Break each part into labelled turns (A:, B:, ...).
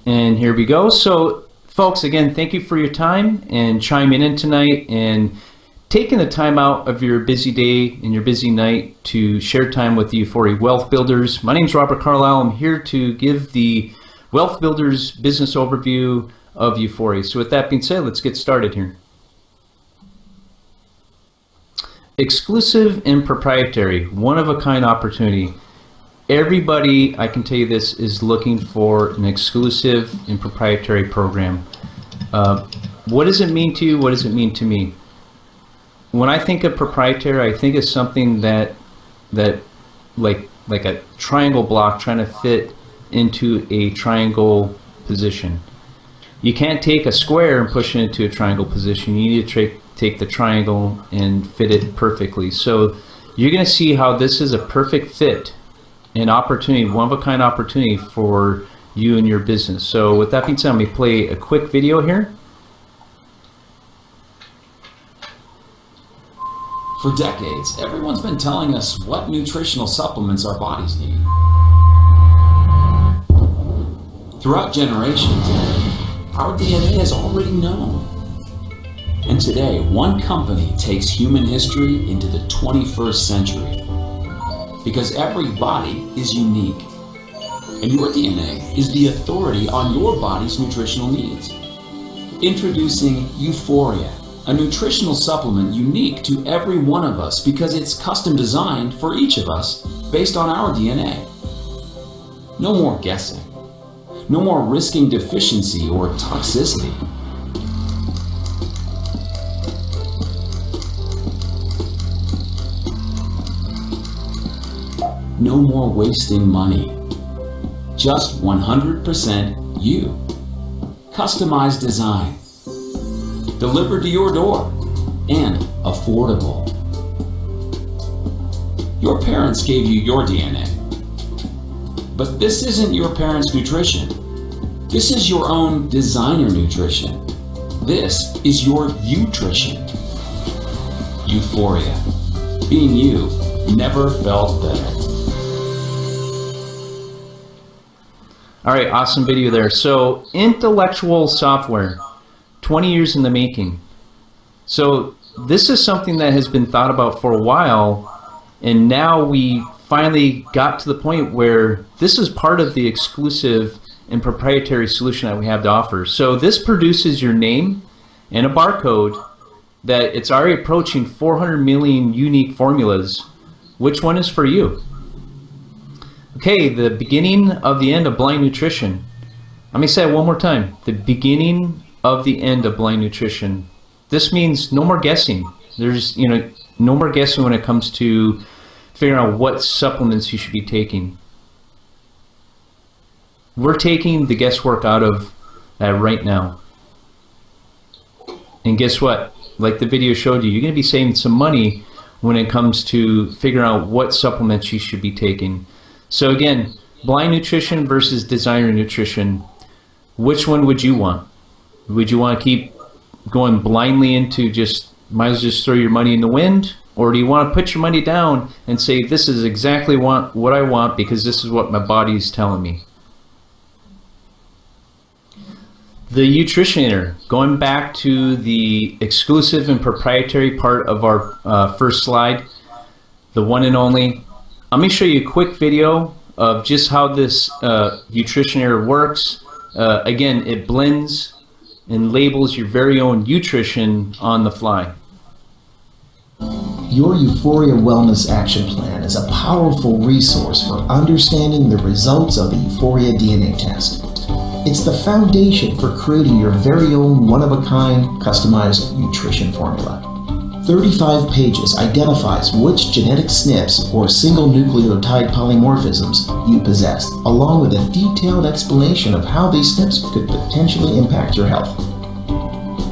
A: And here we go. So folks, again, thank you for your time and chiming in tonight and taking the time out of your busy day and your busy night to share time with the Uforia Wealth Builders. My name is Robert Carlisle. I'm here to give the Wealth Builders business overview of Uforia. So with that being said, let's get started here. Exclusive and proprietary, one-of-a-kind opportunity. Everybody, I can tell you this, is looking for an exclusive and proprietary program. What does it mean to you? What does it mean to me? When I think of proprietary, I think of something that like a triangle block trying to fit into a triangle position. You can't take a square and push it into a triangle position. You need to take the triangle and fit it perfectly. So you're going to see how this is a perfect fit, an opportunity, one-of-a-kind opportunity for you and your business. So with that being said, let me play a quick video here.
B: For decades, everyone's been telling us what nutritional supplements our bodies need. Throughout generations, our DNA has already known. And today, one company takes human history into the 21st century. Because every body is unique. And your DNA is the authority on your body's nutritional needs. Introducing Uforia, a nutritional supplement unique to every one of us because it's custom designed for each of us based on our DNA. No more guessing. No more risking deficiency or toxicity. No more wasting money. Just 100% you. Customized design. Delivered to your door, and affordable. Your parents gave you your DNA, but this isn't your parents' nutrition. This is your own designer nutrition. This is your Utrition. Uforia. Being you never felt better.
A: All right, awesome video there. So intellectual software. 20 years in the making. So this is something that has been thought about for a while, and now we finally got to the point where this is part of the exclusive and proprietary solution that we have to offer. So this produces your name and a barcode that it's already approaching 400 million unique formulas. Which one is for you? Okay, the beginning of the end of blind nutrition. Let me say it one more time. The beginning of the end of blind nutrition. This means no more guessing. There's, no more guessing when it comes to figuring out what supplements you should be taking. We're taking the guesswork out of that right now. And guess what? Like the video showed you, you're going to be saving some money when it comes to figuring out what supplements you should be taking. So again, blind nutrition versus designer nutrition. Which one would you want? Would you want to keep going blindly into might as well just throw your money in the wind? Or do you want to put your money down and say, this is exactly what I want because this is what my body is telling me? The Utritionator, going back to the exclusive and proprietary part of our first slide, the one and only. Let me show you a quick video of just how this Utritionator works. Again, it blends and labels your very own Utrition on the fly.
C: Your Uforia Wellness Action Plan is a powerful resource for understanding the results of the Uforia DNA test. It's the foundation for creating your very own one-of-a-kind customized nutrition formula. 35 pages identifies which genetic SNPs or single nucleotide polymorphisms you possess, along with a detailed explanation of how these SNPs could potentially impact your health.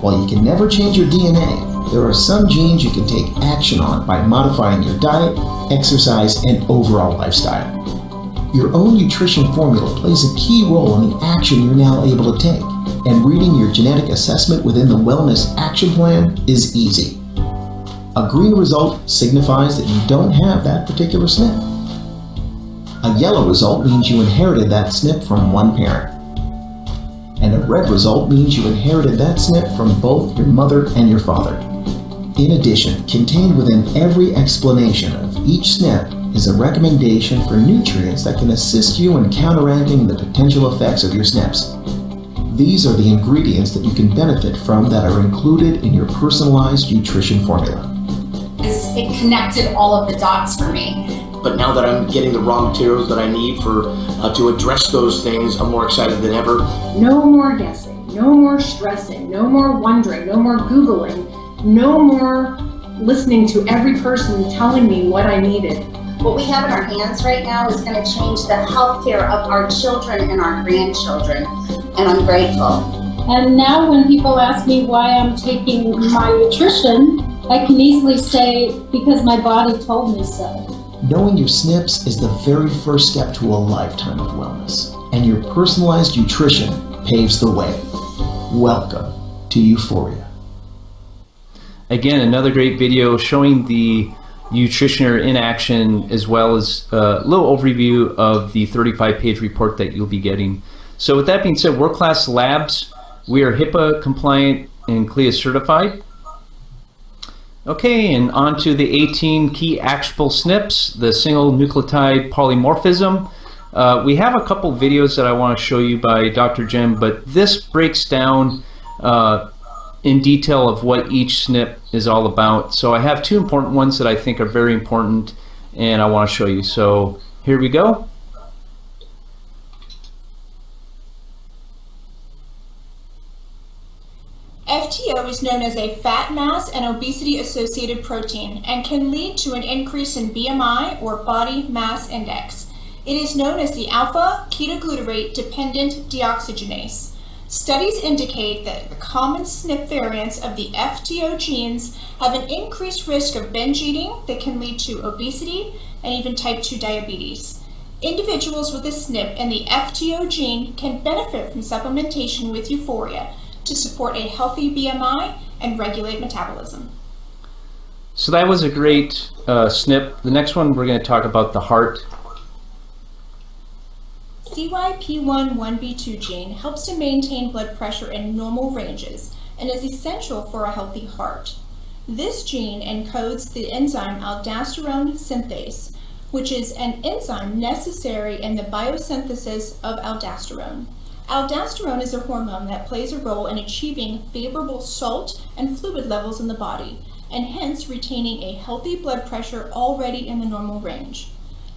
C: While you can never change your DNA, there are some genes you can take action on by modifying your diet, exercise, and overall lifestyle. Your own nutrition formula plays a key role in the action you're now able to take, and reading your genetic assessment within the Wellness Action Plan is easy. A green result signifies that you don't have that particular SNP. A yellow result means you inherited that SNP from one parent. and a red result means you inherited that SNP from both your mother and your father. In addition, contained within every explanation of each SNP is a recommendation for nutrients that can assist you in counteracting the potential effects of your SNPs. These are the ingredients that you can benefit from that are included in your personalized nutrition formula.
D: It connected all of the dots for me.
E: But now that I'm getting the raw materials that I need to address those things, I'm more excited than ever.
F: No more guessing, no more stressing, no more wondering, no more Googling, no more listening to every person telling me what I needed.
D: What we have in our hands right now is going to change the healthcare of our children and our grandchildren, and I'm grateful.
G: And now when people ask me why I'm taking my nutrition, I can easily say, because my body told me so.
C: Knowing your SNPs is the very first step to a lifetime of wellness, and your personalized nutrition paves the way. Welcome to Uforia.
A: Again, another great video showing the nutritioner in action, as well as a little overview of the 35-page report that you'll be getting. So with that being said, World Class Labs, we are HIPAA compliant and CLIA certified. Okay, and on to the 18 key actionable SNPs, the single nucleotide polymorphism. We have a couple videos that I want to show you by Dr. Jim, but this breaks down in detail of what each SNP is all about. So I have two important ones that I think are very important, and I want to show you. So here we go.
H: FTO is known as a fat mass and obesity associated protein and can lead to an increase in BMI or body mass index. It is known as the alpha ketoglutarate dependent deoxygenase. Studies indicate that the common SNP variants of the FTO genes have an increased risk of binge eating that can lead to obesity and even type 2 diabetes. Individuals with a SNP and the FTO gene can benefit from supplementation with Uforia to support a healthy BMI and regulate metabolism.
A: So that was a great SNP. The next one, we're going to talk about the heart.
H: CYP11B2 gene helps to maintain blood pressure in normal ranges and is essential for a healthy heart. This gene encodes the enzyme aldosterone synthase, which is an enzyme necessary in the biosynthesis of aldosterone. Aldosterone is a hormone that plays a role in achieving favorable salt and fluid levels in the body, and hence retaining a healthy blood pressure already in the normal range.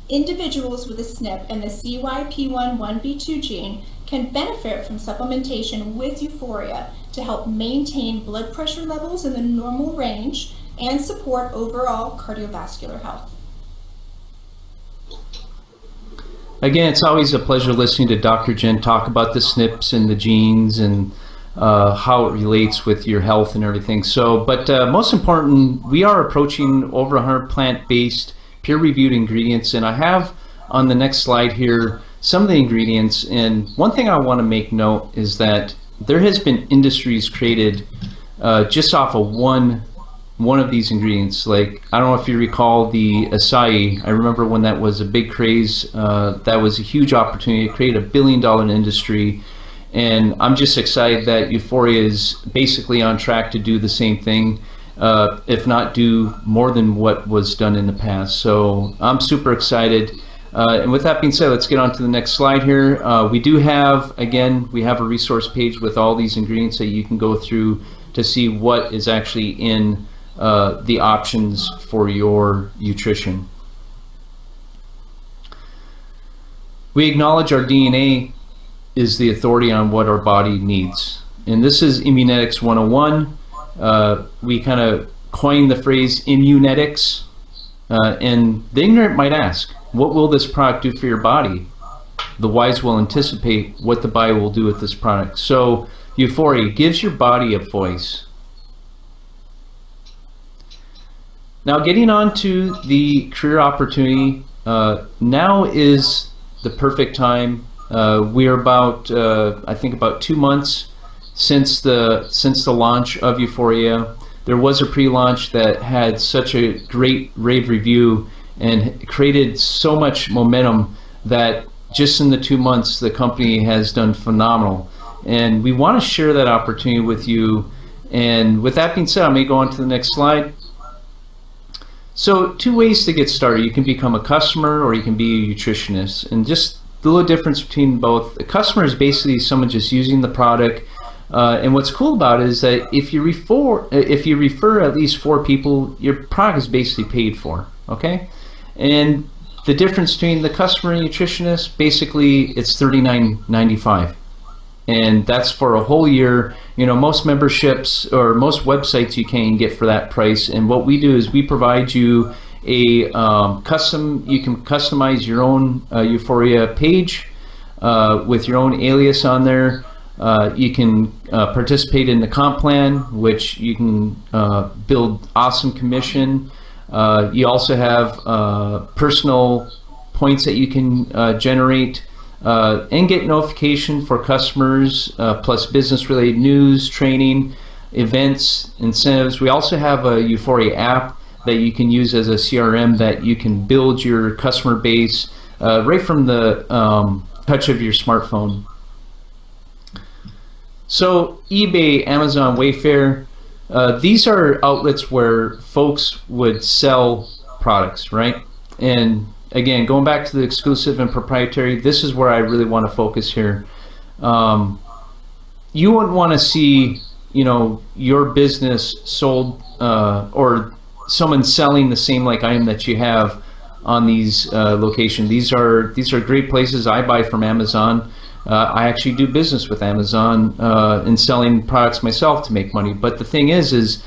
H: Individuals with a SNP and the CYP11B2 gene can benefit from supplementation with Uforia to help maintain blood pressure levels in the normal range and support overall cardiovascular health.
A: Again, it's always a pleasure listening to Dr. Jen talk about the SNPs and the genes and how it relates with your health and everything. So, but most important, we are approaching over 100 plant-based, peer-reviewed ingredients, and I have on the next slide here some of the ingredients. And one thing I want to make note is that there has been industries created just off of one of these ingredients. Like, I don't know if you recall the acai. I remember when that was a big craze. That was a huge opportunity to create $1 billion industry, and I'm just excited that Uforia is basically on track to do the same thing, if not do more than what was done in the past. So I'm super excited. And with that being said, let's get on to the next slide here. We do have, again, we have a resource page with all these ingredients that you can go through to see what is actually in the options for your nutrition. We acknowledge our DNA is the authority on what our body needs. And this is Immunetics 101. We kind of coined the phrase immunetics. And the ignorant might ask, what will this product do for your body? The wise will anticipate what the body will do with this product. So Uforia gives your body a voice. Now, getting on to the career opportunity, now is the perfect time. We are about, I think, about 2 months since the launch of Uforia. There was a pre-launch that had such a great rave review and created so much momentum that just in the 2 months the company has done phenomenal. And we want to share that opportunity with you. And with that being said, I may go on to the next slide. So 2 ways to get started. You can become a customer or you can be a nutritionist. And just the little difference between both. A customer is basically someone just using the product. And what's cool about it is that if you refer at least 4 people, your product is basically paid for, okay? And the difference between the customer and nutritionist, basically it's $39.95. And that's for a whole year. You know, most memberships or most websites you can get for that price. And what we do is we provide you a you can customize your own Uforia page with your own alias on there. You can participate in the comp plan, which you can build awesome commission. You also have personal points that you can generate and get notification for customers, plus business related news, training, events, incentives. We also have a Uforia app that you can use as a CRM that you can build your customer base right from the touch of your smartphone. So eBay, Amazon, Wayfair, these are outlets where folks would sell products, right? And again, going back to the exclusive and proprietary, this is where I really want to focus here. You wouldn't want to see, you know, your business sold or someone selling the same like item that you have on these locations. These are great places. I buy from Amazon. I actually do business with Amazon in selling products myself to make money. But the thing is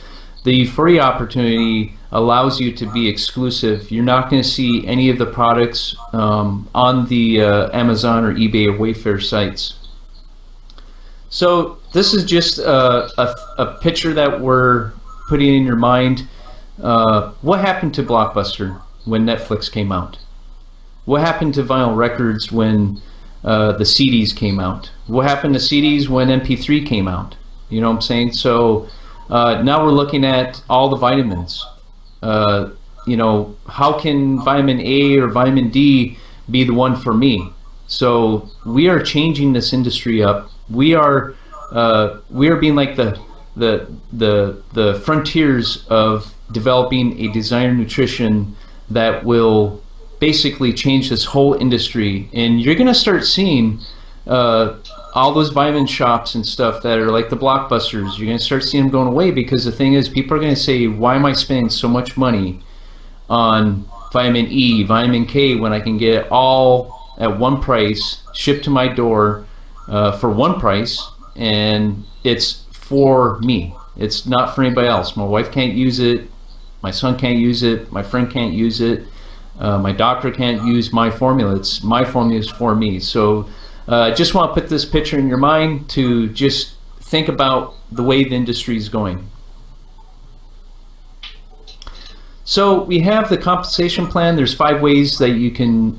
A: the free opportunity allows you to be exclusive. You're not going to see any of the products on the Amazon or eBay or Wayfair sites. So this is just a picture that we're putting in your mind. What happened to Blockbuster when Netflix came out? What happened to vinyl records when the CDs came out? What happened to CDs when MP3 came out? You know what I'm saying? So now we're looking at all the vitamins. You know, how can vitamin A or vitamin D be the one for me? So we are changing this industry up. We are being like the frontiers of developing a designer nutrition that will basically change this whole industry. And you're going to start seeing all those vitamin shops and stuff that are like the Blockbusters. You're going to start seeing them going away, because the thing is, people are going to say, why am I spending so much money on vitamin E, vitamin K, when I can get it all at one price, shipped to my door for one price, and it's for me. It's not for anybody else. My wife can't use it, my son can't use it, my friend can't use it, my doctor can't use my formula. It's my formula is for me. So I just want to put this picture in your mind to just think about the way the industry is going. So we have the compensation plan. There's 5 ways that you can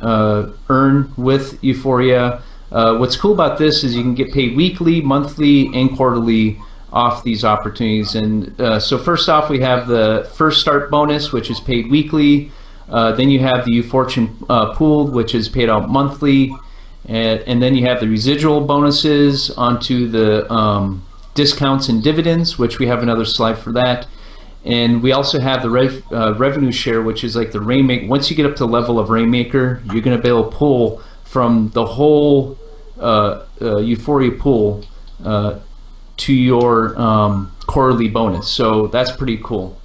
A: earn with Uforia. What's cool about this is you can get paid weekly, monthly, and quarterly off these opportunities. And so first off, we have the first start bonus, which is paid weekly. Then you have the UFortune pool, which is paid out monthly. And then you have the residual bonuses onto the discounts and dividends, which we have another slide for that. And we also have the revenue share, which is like the Rainmaker. Once you get up to the level of Rainmaker, you're going to be able to pull from the whole Uforia pool to your quarterly bonus. So that's pretty cool.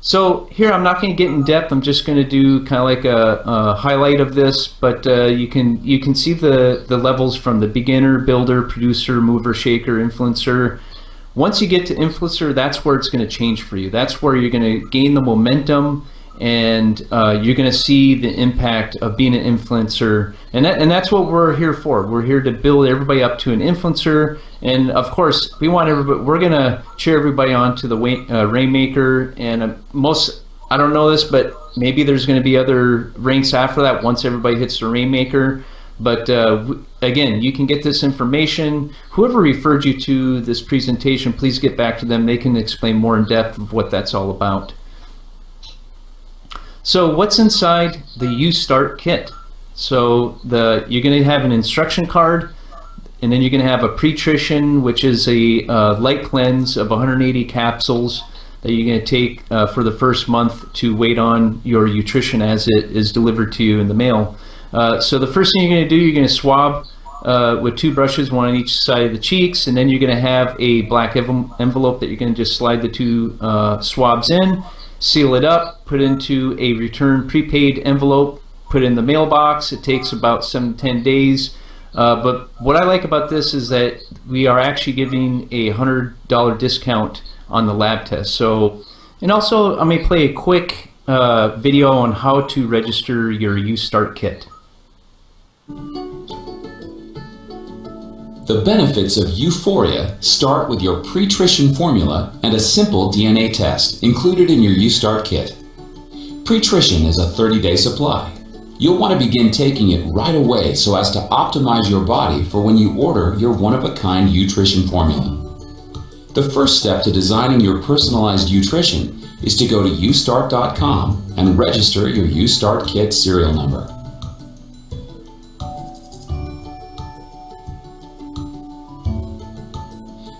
A: So here, I'm not going to get in depth. I'm just going to do kind of like a highlight of this, but you can see the levels from the beginner, builder, producer, mover, shaker, influencer. Once you get to influencer, that's where it's going to change for you. That's where you're going to gain the momentum, and you're going to see the impact of being an influencer. And that's what we're here for. We're here to build everybody up to an influencer. And of course, we want everybody. We're going to cheer everybody on to the Rainmaker. And I don't know this, but maybe there's going to be other ranks after that once everybody hits the Rainmaker. But again, you can get this information. Whoever referred you to this presentation, please get back to them. They can explain more in depth of what that's all about. So what's inside the U Start kit? So you're going to have an instruction card. and then you're going to have a pre-trition, which is a light cleanse of 180 capsules that you're going to take for the first month to wait on your nutrition as it is delivered to you in the mail. So the first thing you're going to do, you're going to swab with 2 brushes, one on each side of the cheeks, and then you're going to have a black envelope that you're going to just slide the 2 swabs in, seal it up, put it into a return prepaid envelope, put it in the mailbox. It takes about 7 to 10 days. But what I like about this is that we are actually giving a $100 discount on the lab test. So, and also I'm going to play a quick video on how to register your U-Start kit.
B: The benefits of Uforia start with your pre-trition formula and a simple DNA test included in your U-Start kit. Pre-trition is a 30-day supply. You'll want to begin taking it right away so as to optimize your body for when you order your one-of-a-kind Utrition formula. The first step to designing your personalized Utrition is to go to ustart.com and register your U-Start kit serial number.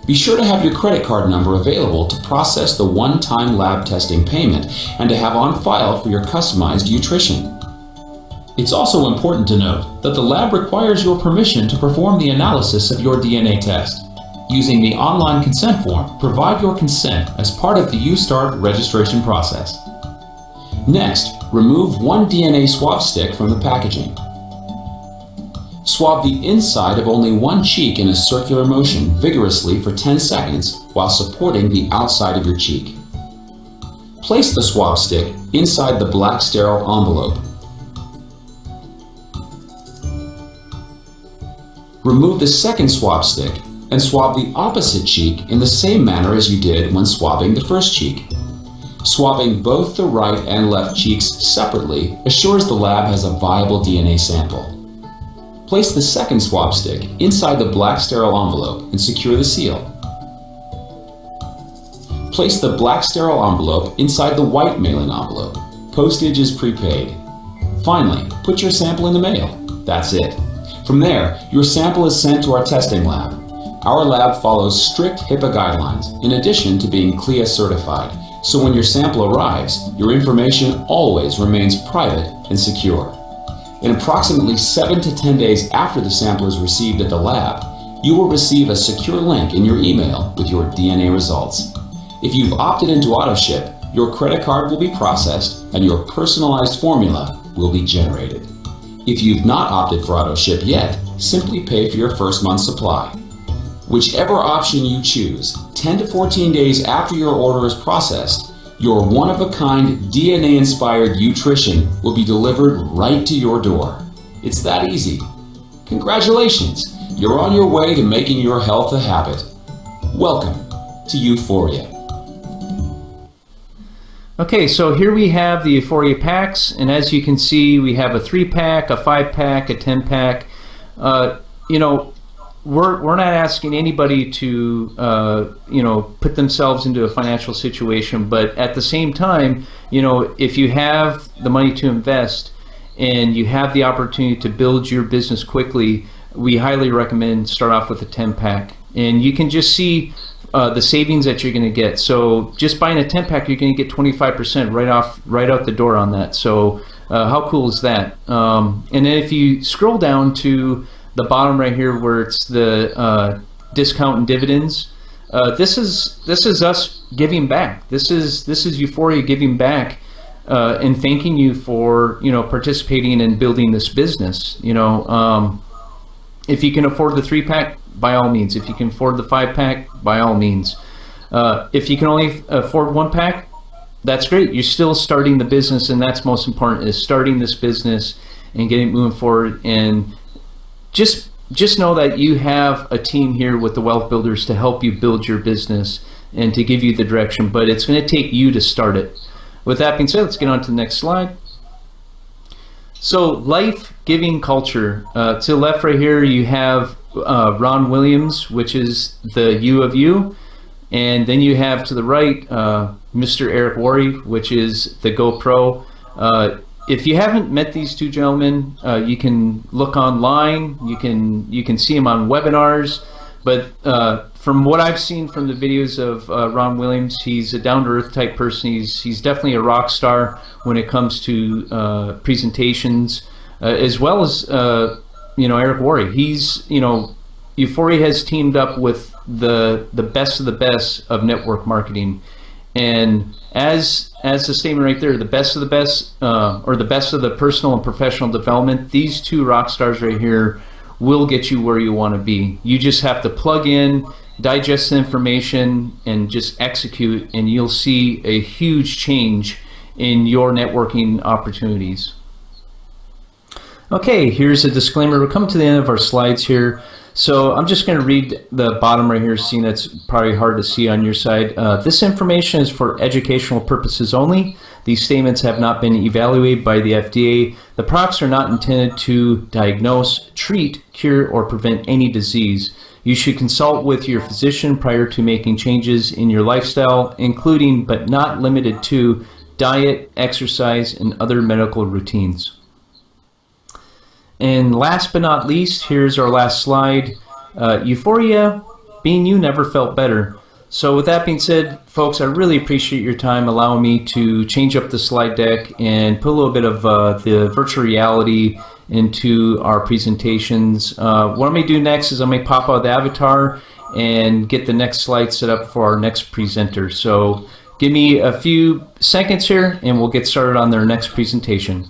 B: Be sure to have your credit card number available to process the one-time lab testing payment and to have on file for your customized Utrition. It's also important to note that the lab requires your permission to perform the analysis of your DNA test. Using the online consent form, provide your consent as part of the U-Start registration process. Next, remove 1 DNA swab stick from the packaging. Swab the inside of only 1 cheek in a circular motion vigorously for 10 seconds while supporting the outside of your cheek. Place the swab stick inside the black sterile envelope. Remove the second swab stick and swab the opposite cheek in the same manner as you did when swabbing the first cheek. Swabbing both the right and left cheeks separately assures the lab has a viable DNA sample. Place the second swab stick inside the black sterile envelope and secure the seal. Place the black sterile envelope inside the white mailing envelope. Postage is prepaid. Finally, put your sample in the mail. That's it. From there, your sample is sent to our testing lab. Our lab follows strict HIPAA guidelines in addition to being CLIA certified, so when your sample arrives, your information always remains private and secure. In approximately 7 to 10 days after the sample is received at the lab, you will receive a secure link in your email with your DNA results. If you've opted into AutoShip, your credit card will be processed and your personalized formula will be generated. If you've not opted for AutoShip yet, simply pay for your first month's supply. Whichever option you choose, 10 to 14 days after your order is processed, your one-of-a-kind DNA-inspired Utrition will be delivered right to your door. It's that easy. Congratulations! You're on your way to making your health a habit. Welcome to Uforia.
A: Okay, so here we have the Uforia packs, and as you can see, we have a 3-pack, a 5-pack, a 10-pack. You know, we're not asking anybody to you know, put themselves into a financial situation, but at the same time, you know, if you have the money to invest and you have the opportunity to build your business quickly, we highly recommend start off with a 10-pack, and you can just see the savings that you're going to get. So just buying a 10-pack, you're going to get 25% right out the door on that. So how cool is that? And then if you scroll down to the bottom right here where it's the discount and dividends, this is us giving back. This is Uforia giving back and thanking you for, you know, participating and building this business. You know, if you can afford the 3-pack, by all means. If you can afford the 5-pack, by all means. If you can only afford 1-pack, that's great. You're still starting the business, and that's most important, is starting this business and getting moving forward. And just know that you have a team here with the Wealth Builders to help you build your business and to give you the direction, but it's going to take you to start it. With that being said, let's get on to the next slide. So, life-giving culture. To the left right here, you have Ron Williams, which is the U of U, and then you have to the right Mr. Eric Worre, which is the GoPro. if you haven't met these two gentlemen, you can look online. You can see them on webinars. But from what I've seen from the videos of Ron Williams, he's a down-to-earth type person. He's definitely a rock star when it comes to presentations, as well as Eric Worre. He's Uforia has teamed up with the best of the best of network marketing, and as the statement right there, the best of the best, or the best of the personal and professional development, these two rock stars right here will get you where you want to be. You just have to plug in, digest the information, and just execute, and you'll see a huge change in your networking opportunities. Okay, here's a disclaimer. We're coming to the end of our slides here. So I'm just going to read the bottom right here, seeing that's probably hard to see on your side. This information is for educational purposes only. These statements have not been evaluated by the FDA. The products are not intended to diagnose, treat, cure, or prevent any disease. You should consult with your physician prior to making changes in your lifestyle, including but not limited to diet, exercise, and other medical routines. And last but not least, here's our last slide. Uforia, being you never felt better. So with that being said, folks, I really appreciate your time allowing me to change up the slide deck and put a little bit of the virtual reality into our presentations. What I'm going to do next is I'm going to pop out the avatar and get the next slide set up for our next presenter. So give me a few seconds here and we'll get started on their next presentation.